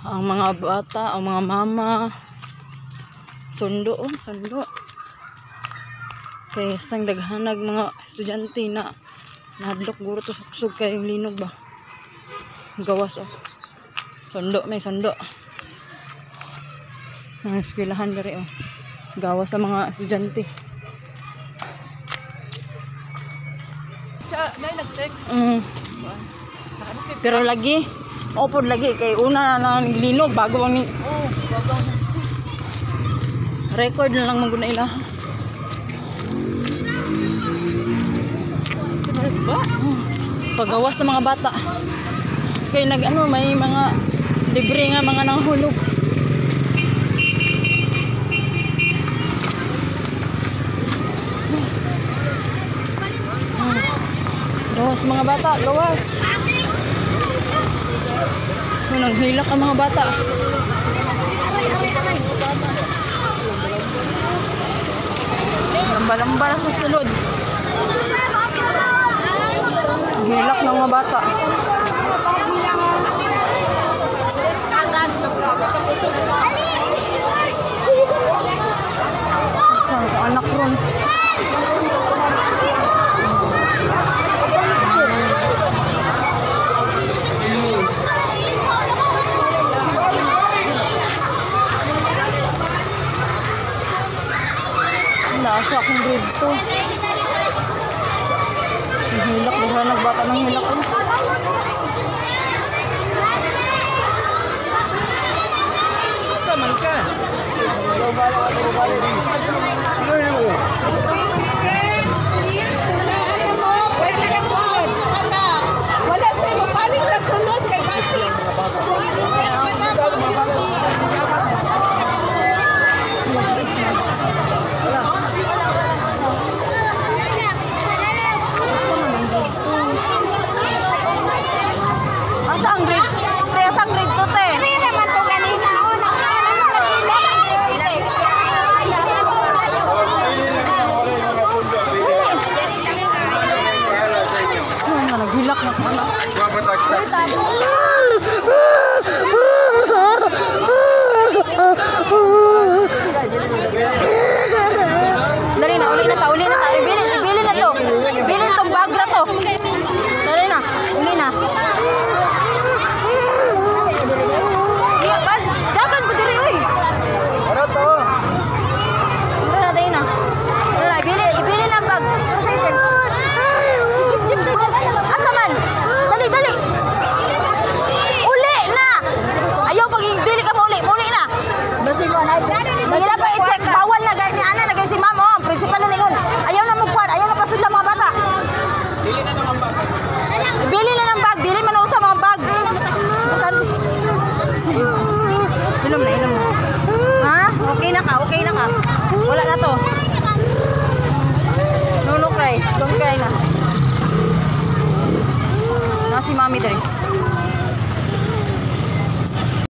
Ang mga bata, ang mga mama. Sundo, sundo. Kaya sang daghanag mga estudyante na nahadlok guro to sa kusog kayong linog ba. Gawas oh. Sundo, may sundo. Ang eskwelahan diri oh. Gawas sa mga estudyante. May nag-text. Pero lagi, opod lagi kay una na linog bago ang record na lang maguna ila. Diba? Pagawas sa mga bata. Kay may mga libre nga mga nanghulog. Gawas mga bata, gawas. Nanghilak ang mga bata. Lamba-lamba na sa sulod. Hilak ng mga bata. Saan ko anak ron? Nasa akong grade 2. Hilak, buhay nagbata ng hilak ko. Saman ka. Wala sa mo paling sa sunod kay kasi. Asa ang grade? Kaya sa grade 2 te. Naghilak na ko na. Dali na, uli na ta. Ibili na to. Ibili tong bag na to. Dali na, uli na. Dagan po diri, uy. Ano to? Dali na. Ibili na bag. Asa man? Dali. Uli na. Ayaw pag dili ka mauli na. Dili pa i-check bawal na gani ana na si ma'am oh, principal na lingon. Ayaw na magkuan, ayaw na pasudlan mga bata. Bili na ng bag, dili man usa mga bag. Inom na. Ha? Okay na ka. Wala na to.